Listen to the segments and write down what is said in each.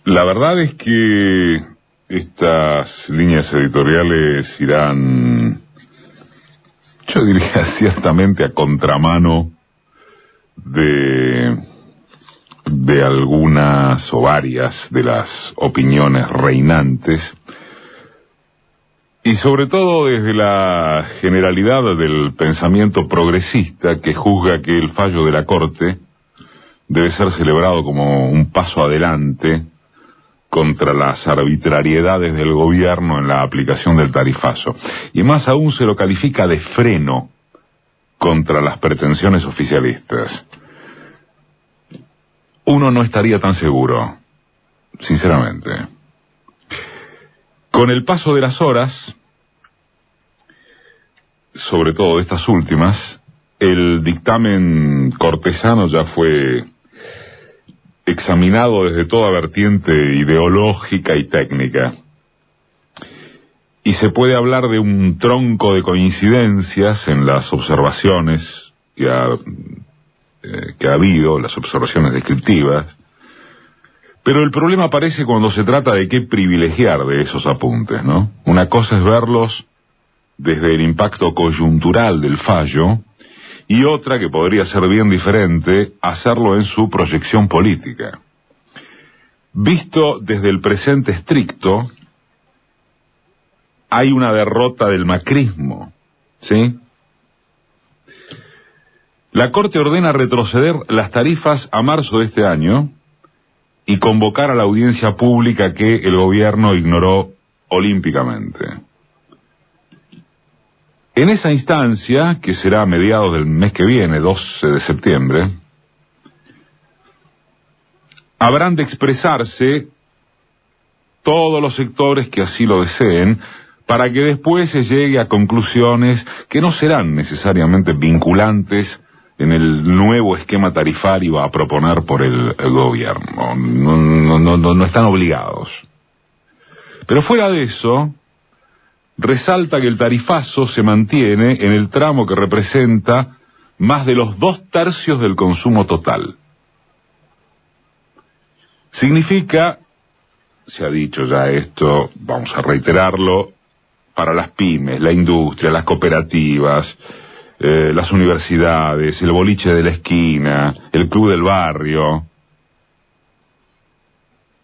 La verdad es que estas líneas editoriales irán, yo diría, ciertamente a contramano de algunas o varias de las opiniones reinantes, y sobre todo desde la generalidad del pensamiento progresista que juzga que el fallo de la Corte debe ser celebrado como un paso adelante contra las arbitrariedades del gobierno en la aplicación del tarifazo. Y más aún se lo califica de freno contra las pretensiones oficialistas. Uno no estaría tan seguro, sinceramente. Con el paso de las horas, sobre todo estas últimas, el dictamen cortesano ya fue examinado desde toda vertiente ideológica y técnica. Y se puede hablar de un tronco de coincidencias en las observaciones que ha habido, las observaciones descriptivas. Pero el problema aparece cuando se trata de qué privilegiar de esos apuntes, ¿no? Una cosa es verlos desde el impacto coyuntural del fallo, y otra, que podría ser bien diferente, hacerlo en su proyección política. Visto desde el presente estricto, hay una derrota del macrismo, ¿sí? La Corte ordena retroceder las tarifas a marzo de este año y convocar a la audiencia pública que el gobierno ignoró olímpicamente. En esa instancia, que será a mediados del mes que viene, 12 de septiembre, habrán de expresarse todos los sectores que así lo deseen, para que después se llegue a conclusiones que no serán necesariamente vinculantes en el nuevo esquema tarifario a proponer por el gobierno. No están obligados. Pero fuera de eso, resalta que el tarifazo se mantiene en el tramo que representa más de los 2/3 del consumo total. Significa, se ha dicho ya esto, vamos a reiterarlo, para las pymes, la industria, las cooperativas, las universidades, el boliche de la esquina, el club del barrio.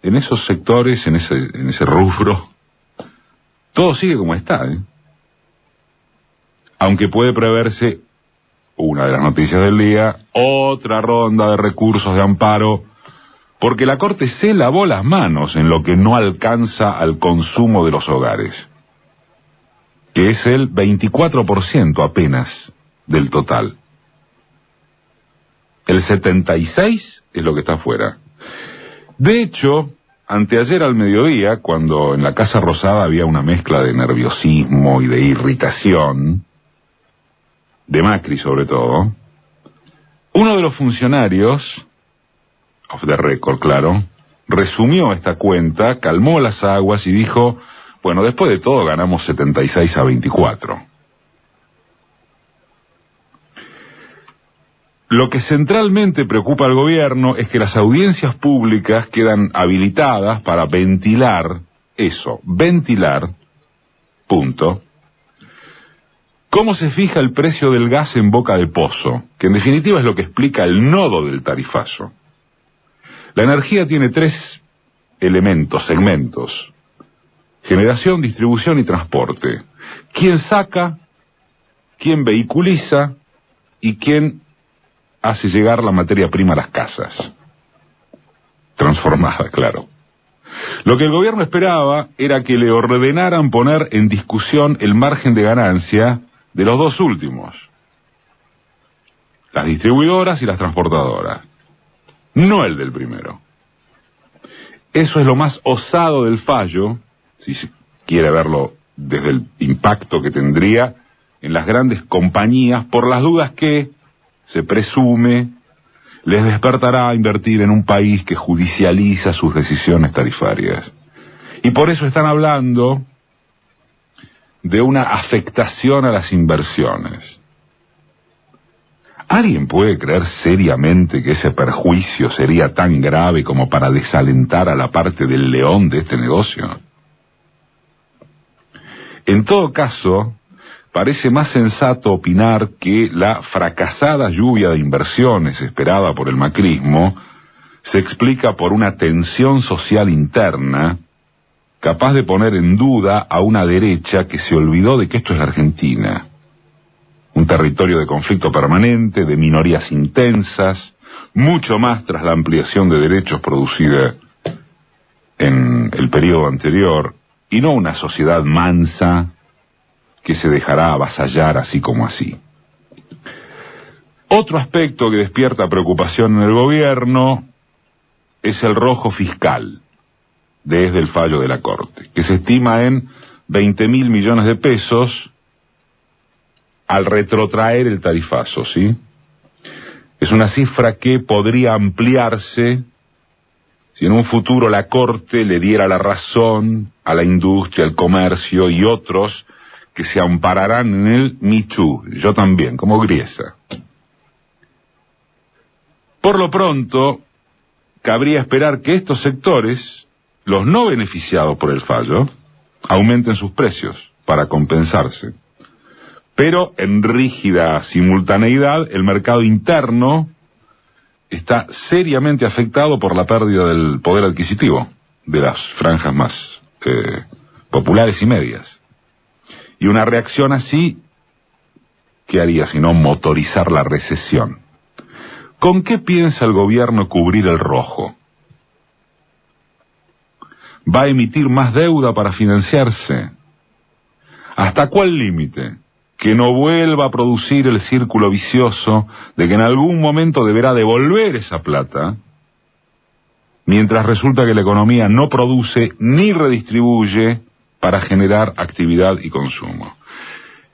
En esos sectores, en ese rubro, todo sigue como está, ¿eh? Aunque puede preverse, una de las noticias del día, otra ronda de recursos de amparo, porque la Corte se lavó las manos en lo que no alcanza al consumo de los hogares, que es el 24% apenas del total. El 76% es lo que está afuera. De hecho, anteayer al mediodía, cuando en la Casa Rosada había una mezcla de nerviosismo y de irritación, de Macri sobre todo, uno de los funcionarios, off the record, claro, resumió esta cuenta, calmó las aguas y dijo: bueno, después de todo ganamos 76-24. Lo que centralmente preocupa al gobierno es que las audiencias públicas quedan habilitadas para ventilar eso, punto. ¿Cómo se fija el precio del gas en Boca de Pozo? Que en definitiva es lo que explica el nodo del tarifazo. La energía tiene 3 segmentos: generación, distribución y transporte. ¿Quién saca? ¿Quién vehiculiza? ¿Y quién hace llegar la materia prima a las casas? Transformada, claro. Lo que el gobierno esperaba era que le ordenaran poner en discusión el margen de ganancia de los dos últimos, las distribuidoras y las transportadoras, no el del primero. Eso es lo más osado del fallo, si se quiere verlo desde el impacto que tendría en las grandes compañías, por las dudas que, se presume, les despertará a invertir en un país que judicializa sus decisiones tarifarias. Y por eso están hablando de una afectación a las inversiones. ¿Alguien puede creer seriamente que ese perjuicio sería tan grave como para desalentar a la parte del león de este negocio? En todo caso, parece más sensato opinar que la fracasada lluvia de inversiones esperada por el macrismo se explica por una tensión social interna capaz de poner en duda a una derecha que se olvidó de que esto es la Argentina. Un territorio de conflicto permanente, de minorías intensas, mucho más tras la ampliación de derechos producida en el periodo anterior, y no una sociedad mansa que se dejará avasallar así como así. Otro aspecto que despierta preocupación en el gobierno es el rojo fiscal, desde el fallo de la Corte, que se estima en 20.000 millones de pesos al retrotraer el tarifazo, ¿sí? Es una cifra que podría ampliarse si en un futuro la Corte le diera la razón a la industria, al comercio y otros que se ampararán en el Me Too, yo también, como Griesa. Por lo pronto, cabría esperar que estos sectores, los no beneficiados por el fallo, aumenten sus precios para compensarse. Pero en rígida simultaneidad, el mercado interno está seriamente afectado por la pérdida del poder adquisitivo de las franjas más populares y medias. Y una reacción así, ¿qué haría sino motorizar la recesión? ¿Con qué piensa el gobierno cubrir el rojo? ¿Va a emitir más deuda para financiarse? ¿Hasta cuál límite? Que no vuelva a producir el círculo vicioso de que en algún momento deberá devolver esa plata, mientras resulta que la economía no produce ni redistribuye para generar actividad y consumo.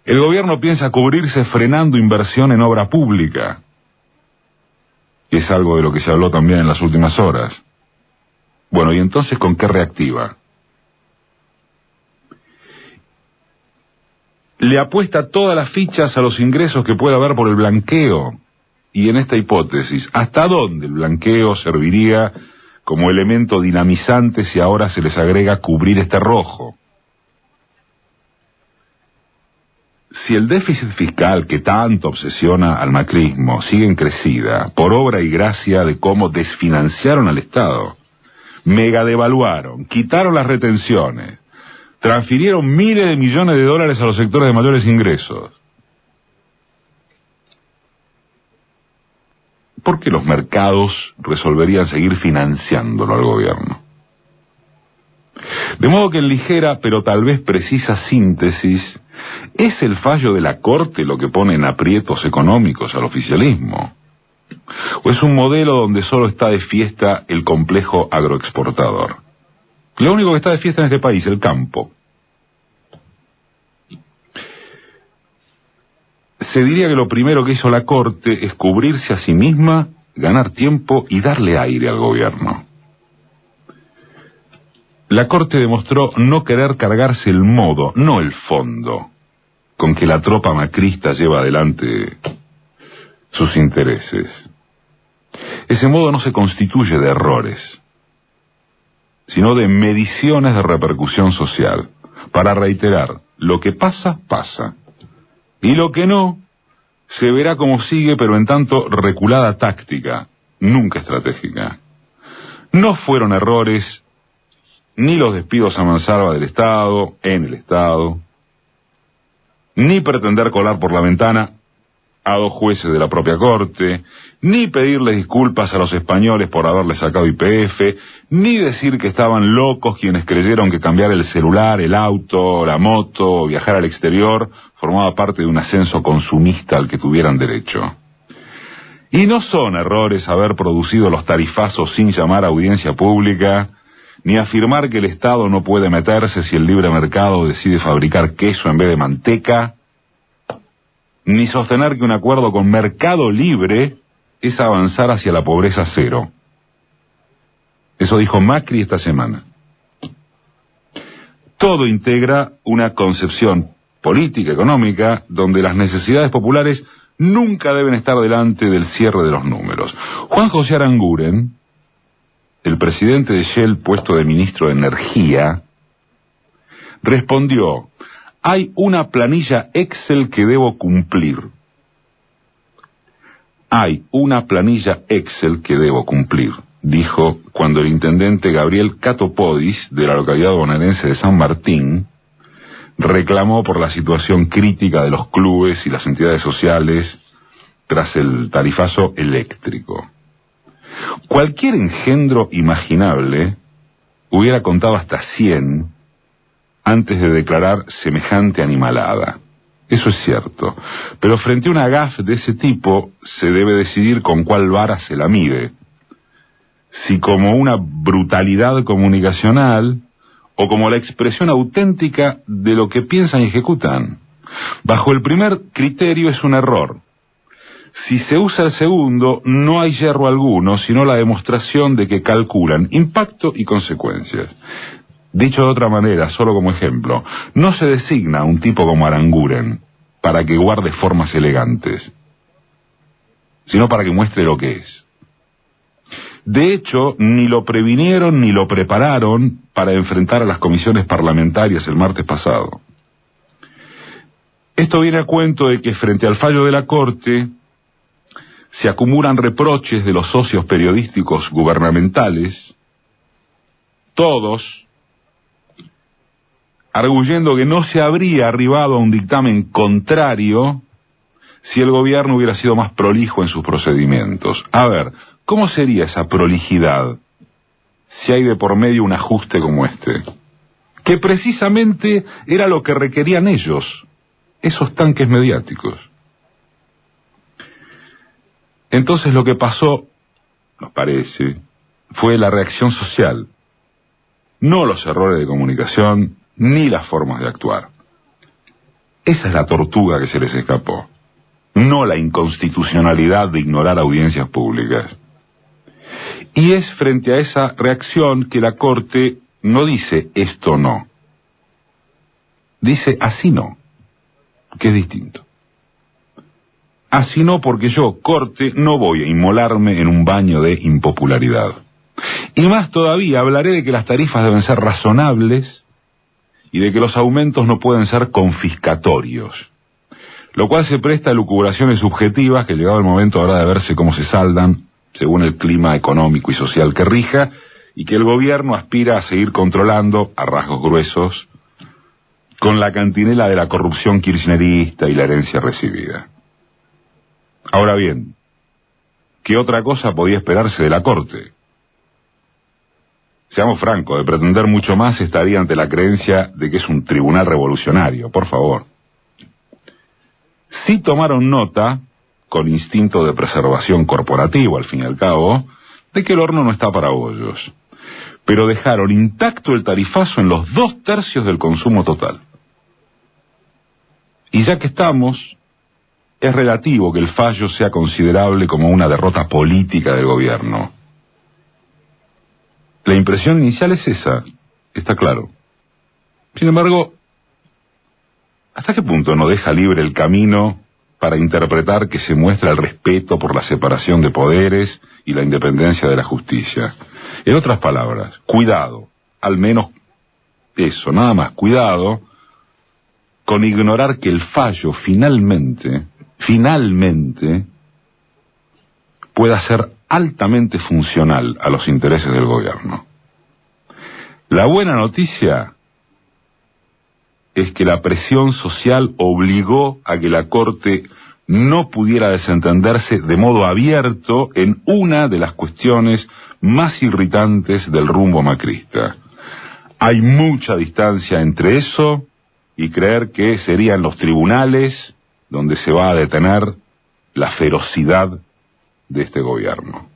El gobierno piensa cubrirse frenando inversión en obra pública, que es algo de lo que se habló también en las últimas horas. Bueno, ¿y entonces con qué reactiva? Le apuesta todas las fichas a los ingresos que pueda haber por el blanqueo. Y en esta hipótesis, ¿hasta dónde el blanqueo serviría como elemento dinamizante si ahora se les agrega cubrir este rojo? Si el déficit fiscal que tanto obsesiona al macrismo sigue en crecida, por obra y gracia de cómo desfinanciaron al Estado, megadevaluaron, quitaron las retenciones, transfirieron miles de millones de dólares a los sectores de mayores ingresos, ¿por qué los mercados resolverían seguir financiándolo al gobierno? De modo que en ligera, pero tal vez precisa síntesis, ¿es el fallo de la Corte lo que pone en aprietos económicos al oficialismo? ¿O es un modelo donde solo está de fiesta el complejo agroexportador? Lo único que está de fiesta en este país, el campo. Se diría que lo primero que hizo la Corte es cubrirse a sí misma, ganar tiempo y darle aire al gobierno. La Corte demostró no querer cargarse el modo, no el fondo, con que la tropa macrista lleva adelante sus intereses. Ese modo no se constituye de errores, sino de mediciones de repercusión social, para reiterar, lo que pasa, pasa, y lo que no, se verá como sigue, pero en tanto reculada táctica, nunca estratégica. No fueron errores ni los despidos a mansalva del Estado, en el Estado, ni pretender colar por la ventana a 2 jueces de la propia Corte, ni pedirles disculpas a los españoles por haberles sacado YPF, ni decir que estaban locos quienes creyeron que cambiar el celular, el auto, la moto, viajar al exterior, formaba parte de un ascenso consumista al que tuvieran derecho. Y no son errores haber producido los tarifazos sin llamar a audiencia pública, ni afirmar que el Estado no puede meterse si el libre mercado decide fabricar queso en vez de manteca, ni sostener que un acuerdo con Mercado Libre es avanzar hacia la pobreza cero. Eso dijo Macri esta semana. Todo integra una concepción política, económica, donde las necesidades populares nunca deben estar delante del cierre de los números. Juan José Aranguren, el presidente de Shell, puesto de ministro de Energía, respondió: hay una planilla Excel que debo cumplir. Hay una planilla Excel que debo cumplir, dijo cuando el intendente Gabriel Catopodis, de la localidad bonaerense de San Martín, reclamó por la situación crítica de los clubes y las entidades sociales tras el tarifazo eléctrico. Cualquier engendro imaginable hubiera contado hasta 100 antes de declarar semejante animalada. Eso es cierto, pero frente a una gafe de ese tipo se debe decidir con cuál vara se la mide. Si como una brutalidad comunicacional o como la expresión auténtica de lo que piensan y ejecutan. Bajo el primer criterio es un error. Si se usa el segundo, no hay yerro alguno, sino la demostración de que calculan impacto y consecuencias. Dicho de otra manera, solo como ejemplo, no se designa a un tipo como Aranguren para que guarde formas elegantes, sino para que muestre lo que es. De hecho, ni lo previnieron ni lo prepararon para enfrentar a las comisiones parlamentarias el martes pasado. Esto viene a cuento de que frente al fallo de la Corte se acumulan reproches de los socios periodísticos gubernamentales, todos arguyendo que no se habría arribado a un dictamen contrario si el gobierno hubiera sido más prolijo en sus procedimientos. A ver, ¿cómo sería esa prolijidad si hay de por medio un ajuste como este? Que precisamente era lo que requerían ellos, esos tanques mediáticos. Entonces lo que pasó, nos parece, fue la reacción social, no los errores de comunicación, ni las formas de actuar. Esa es la tortuga que se les escapó, no la inconstitucionalidad de ignorar audiencias públicas. Y es frente a esa reacción que la Corte no dice esto no, dice así no, que es distinto. Así no, porque yo, Corte, no voy a inmolarme en un baño de impopularidad. Y más todavía, hablaré de que las tarifas deben ser razonables y de que los aumentos no pueden ser confiscatorios, lo cual se presta a lucubraciones subjetivas que llegado el momento habrá de verse cómo se saldan según el clima económico y social que rija y que el gobierno aspira a seguir controlando a rasgos gruesos con la cantinela de la corrupción kirchnerista y la herencia recibida. Ahora bien, ¿qué otra cosa podía esperarse de la Corte? Seamos francos, de pretender mucho más estaría ante la creencia de que es un tribunal revolucionario, por favor. Sí tomaron nota, con instinto de preservación corporativo al fin y al cabo, de que el horno no está para bollos, pero dejaron intacto el tarifazo en los 2/3 del consumo total. Y ya que estamos, es relativo que el fallo sea considerable como una derrota política del gobierno. La impresión inicial es esa, está claro. Sin embargo, ¿hasta qué punto no deja libre el camino para interpretar que se muestra el respeto por la separación de poderes y la independencia de la justicia? En otras palabras, cuidado, al menos eso, nada más, cuidado con ignorar que el fallo finalmente pueda ser altamente funcional a los intereses del gobierno. La buena noticia es que la presión social obligó a que la Corte no pudiera desentenderse de modo abierto en una de las cuestiones más irritantes del rumbo macrista. Hay mucha distancia entre eso y creer que serían los tribunales donde se va a detener la ferocidad de este gobierno.